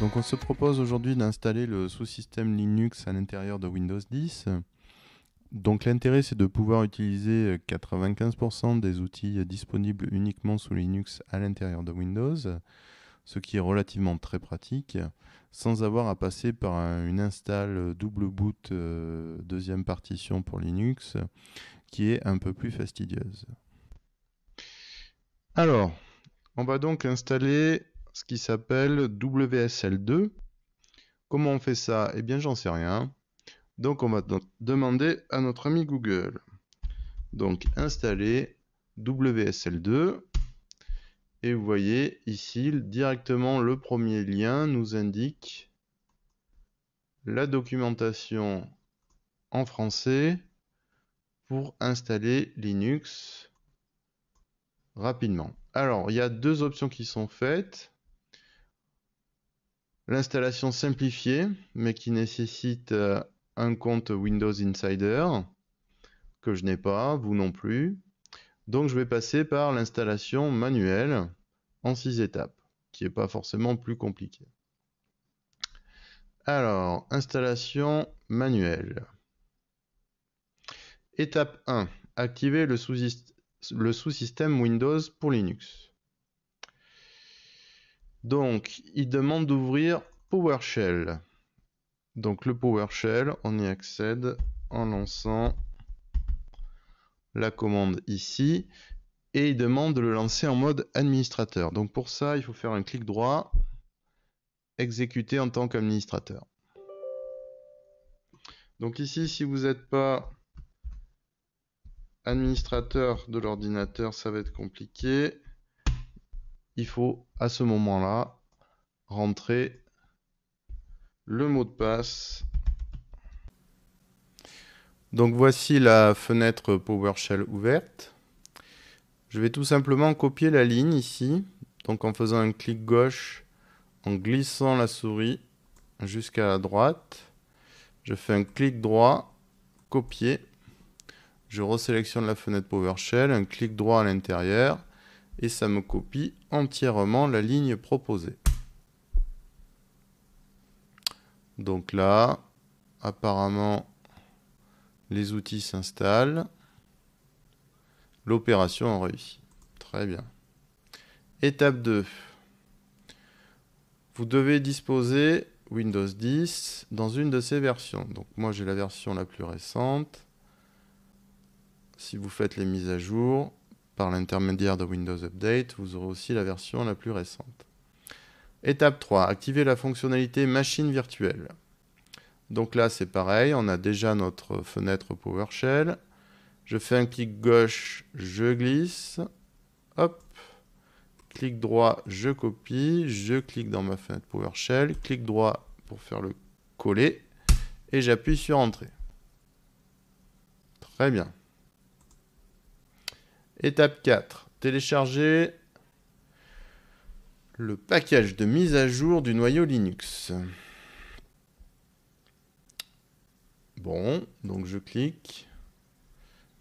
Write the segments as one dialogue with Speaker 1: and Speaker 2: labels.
Speaker 1: Donc on se propose aujourd'hui d'installer le sous-système Linux à l'intérieur de Windows 10. Donc l'intérêt c'est de pouvoir utiliser 95% des outils disponibles uniquement sous Linux à l'intérieur de Windows, ce qui est relativement très pratique, sans avoir à passer par une install double boot deuxième partition pour Linux, qui est un peu plus fastidieuse. Alors, on va donc installer ce qui s'appelle WSL2. Comment on fait ça? Eh bien, j'en sais rien. Donc, on va demander à notre ami Google. Donc, installer WSL2. Et vous voyez ici, directement, le premier lien nous indique la documentation en français pour installer Linux rapidement. Alors, il y a deux options qui sont faites. L'installation simplifiée, mais qui nécessite un compte Windows Insider, que je n'ai pas, vous non plus. Donc je vais passer par l'installation manuelle en 6 étapes, qui n'est pas forcément plus compliquée. Alors, installation manuelle. Étape 1, activer le sous-système Windows pour Linux. Donc, il demande d'ouvrir PowerShell. Donc le PowerShell, on y accède en lançant la commande ici. Et il demande de le lancer en mode administrateur. Donc pour ça, il faut faire un clic droit, exécuter en tant qu'administrateur. Donc ici, si vous n'êtes pas administrateur de l'ordinateur, ça va être compliqué. Il faut à ce moment-là rentrer le mot de passe. Donc voici la fenêtre PowerShell ouverte. Je vais tout simplement copier la ligne ici, donc en faisant un clic gauche, en glissant la souris jusqu'à la droite. Je fais un clic droit, copier. Je resélectionne la fenêtre PowerShell, un clic droit à l'intérieur, et ça me copie entièrement la ligne proposée. Donc là, apparemment, les outils s'installent. L'opération a réussi. Très bien. Étape 2. Vous devez disposer Windows 10 dans une de ces versions. Donc moi j'ai la version la plus récente. Si vous faites les mises à jour par l'intermédiaire de Windows Update, vous aurez aussi la version la plus récente. Étape 3, activer la fonctionnalité machine virtuelle. Donc là c'est pareil, on a déjà notre fenêtre PowerShell. Je fais un clic gauche, je glisse, hop, clic droit, je copie, je clique dans ma fenêtre PowerShell, clic droit pour faire le coller, et j'appuie sur Entrée. Très bien. Étape 4, télécharger le package de mise à jour du noyau Linux. Bon, donc je clique.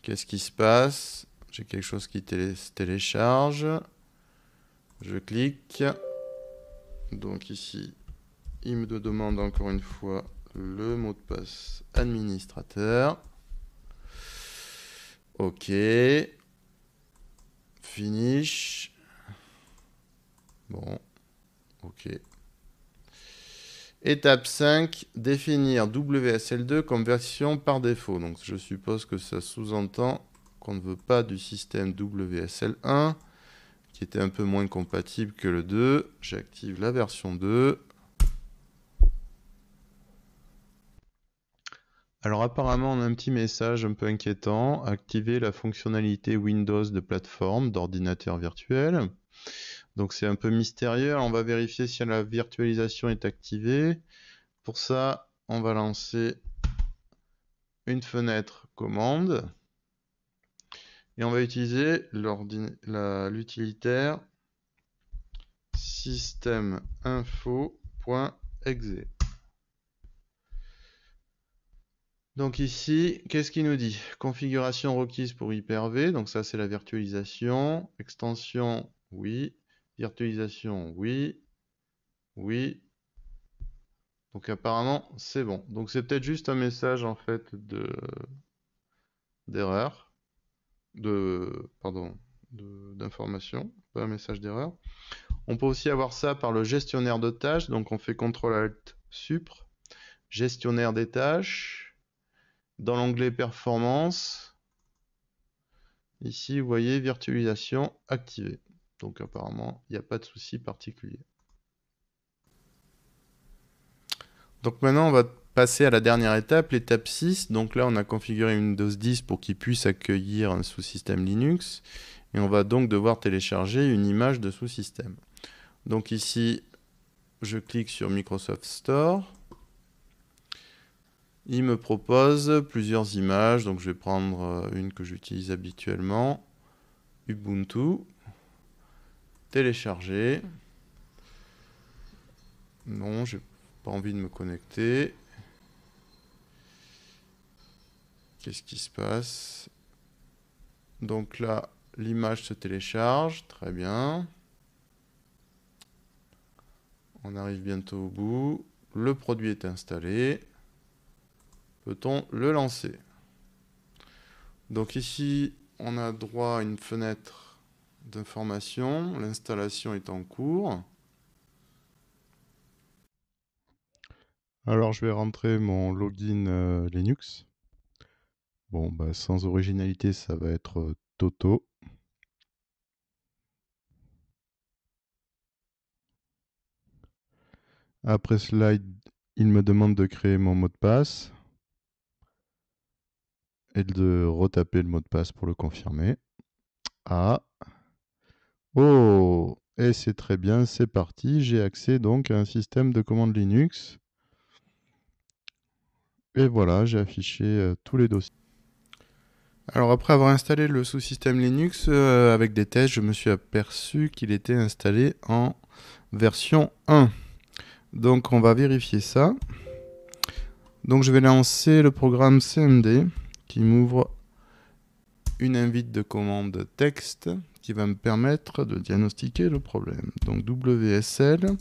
Speaker 1: Qu'est-ce qui se passe? J'ai quelque chose qui se télécharge. Je clique. Donc ici, il me demande encore une fois le mot de passe administrateur. OK. Finish. Bon. OK. Étape 5, définir WSL2 comme version par défaut. Donc je suppose que ça sous-entend qu'on ne veut pas du système WSL1, qui était un peu moins compatible que le 2. J'active la version 2. Alors apparemment on a un petit message un peu inquiétant. Activer la fonctionnalité Windows de plateforme d'ordinateur virtuel. Donc c'est un peu mystérieux. On va vérifier si la virtualisation est activée. Pour ça, on va lancer une fenêtre commande. Et on va utiliser l'utilitaire systeminfo.exe. Donc ici, qu'est-ce qu'il nous dit? Configuration requise pour Hyper-V, donc ça c'est la virtualisation. Extension, oui. Virtualisation, oui. Oui. Donc apparemment, c'est bon. Donc c'est peut-être juste un message en fait d'erreur, pardon, d'information, pas un message d'erreur. On peut aussi avoir ça par le gestionnaire de tâches. Donc on fait CTRL-ALT-SUPR, gestionnaire des tâches. Dans l'onglet performance, ici vous voyez virtualisation activée. Donc apparemment, il n'y a pas de souci particulier. Donc maintenant, on va passer à la dernière étape, l'étape 6. Donc là, on a configuré Windows 10 pour qu'il puisse accueillir un sous-système Linux. Et on va donc devoir télécharger une image de sous-système. Donc ici, je clique sur Microsoft Store. Il me propose plusieurs images. Donc je vais prendre une que j'utilise habituellement. Ubuntu. Télécharger. Non, j'ai pas envie de me connecter. Qu'est-ce qui se passe? Donc là, l'image se télécharge. Très bien. On arrive bientôt au bout. Le produit est installé. Peut-on le lancer? Donc ici, on a droit à une fenêtre d'information. L'installation est en cours. Alors je vais rentrer mon login Linux. Bon, bah, sans originalité, ça va être Toto. Après cela, il me demande de créer mon mot de passe et de retaper le mot de passe pour le confirmer. Ah. Oh, et c'est très bien, c'est parti. J'ai accès donc à un système de commande Linux. Et voilà, j'ai affiché tous les dossiers. Alors après avoir installé le sous-système Linux avec des tests, je me suis aperçu qu'il était installé en version 1. Donc on va vérifier ça. Donc je vais lancer le programme CMD qui m'ouvre une invite de commande texte qui va me permettre de diagnostiquer le problème. Donc WSL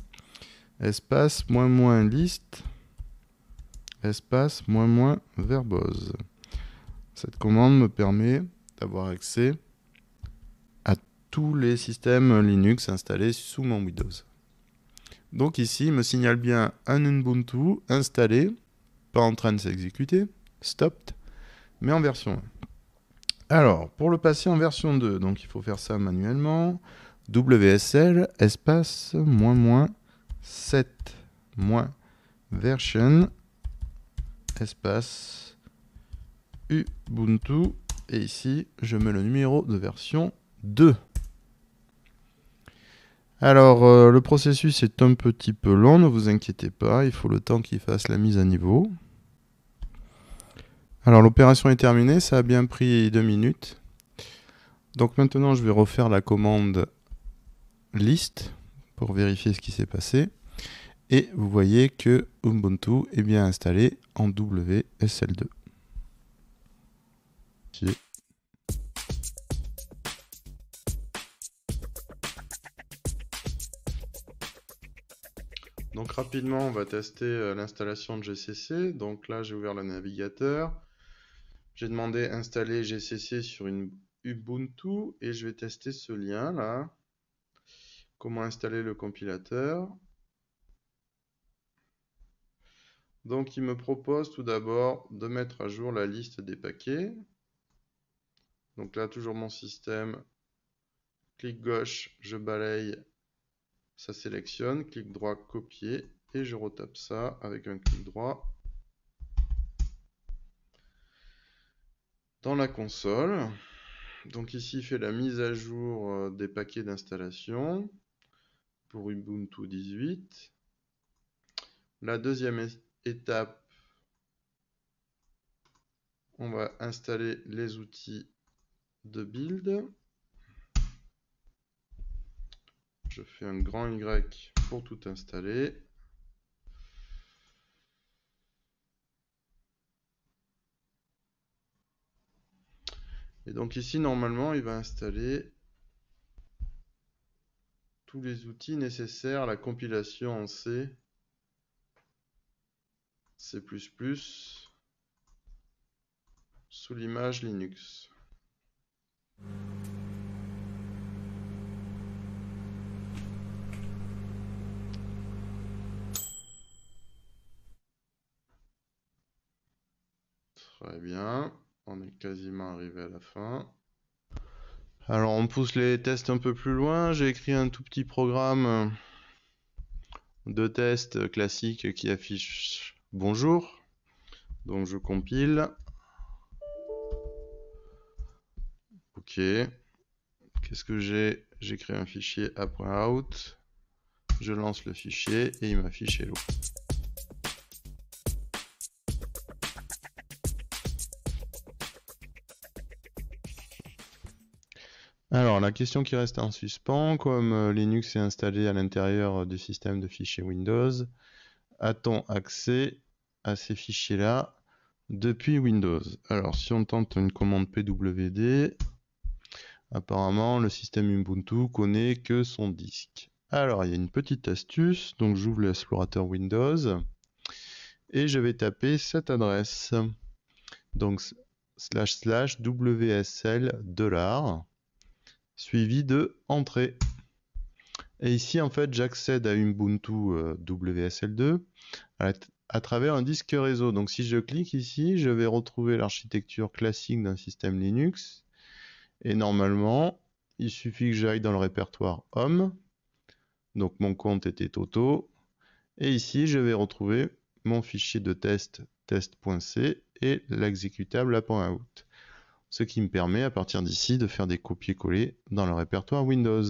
Speaker 1: espace -- list espace -- verbose. Cette commande me permet d'avoir accès à tous les systèmes Linux installés sous mon Windows. Donc ici, il me signale bien un Ubuntu installé, pas en train de s'exécuter, stopped, mais en version 1. Alors, pour le passer en version 2, donc il faut faire ça manuellement. WSL espace -- 7 version espace Ubuntu. Et ici, je mets le numéro de version 2. Alors, le processus est un petit peu long, ne vous inquiétez pas, il faut le temps qu'il fasse la mise à niveau. Alors, l'opération est terminée, ça a bien pris 2 minutes. Donc maintenant, je vais refaire la commande list pour vérifier ce qui s'est passé. Et vous voyez que Ubuntu est bien installé en WSL2. Donc rapidement, on va tester l'installation de GCC. Donc là, j'ai ouvert le navigateur. J'ai demandé installer GCC sur une Ubuntu et je vais tester ce lien là. Comment installer le compilateur. Donc il me propose tout d'abord de mettre à jour la liste des paquets. Donc là, toujours mon système. Clic gauche, je balaye, ça sélectionne. Clic droit, copier. Et je retape ça avec un clic droit dans la console. Donc ici, il fait la mise à jour des paquets d'installation pour Ubuntu 18. La deuxième étape, on va installer les outils de build. Je fais un grand Y pour tout installer. Et donc ici, normalement, il va installer tous les outils nécessaires à la compilation en C C++ sous l'image Linux. Très bien, on est quasiment arrivé à la fin. Alors on pousse les tests un peu plus loin, j'ai écrit un tout petit programme de test classique qui affiche bonjour. Donc je compile. Ok. Qu'est-ce que j'ai? J'ai créé un fichier a.out. Je lance le fichier et il m'affiche hello. Alors la question qui reste en suspens, comme Linux est installé à l'intérieur du système de fichiers Windows, a-t-on accès à ces fichiers-là depuis Windows? Alors si on tente une commande pwd, apparemment le système Ubuntu connaît que son disque. Alors il y a une petite astuce, donc j'ouvre l'explorateur Windows et je vais taper cette adresse. Donc //WSL$ suivi de entrée. Et ici en fait j'accède à Ubuntu WSL2 à travers un disque réseau. Donc si je clique ici, je vais retrouver l'architecture classique d'un système Linux. Et normalement, il suffit que j'aille dans le répertoire Home. Donc mon compte était Toto. Et ici, je vais retrouver mon fichier de test test.c et l'exécutable a.out. Ce qui me permet à partir d'ici de faire des copier-coller dans le répertoire Windows.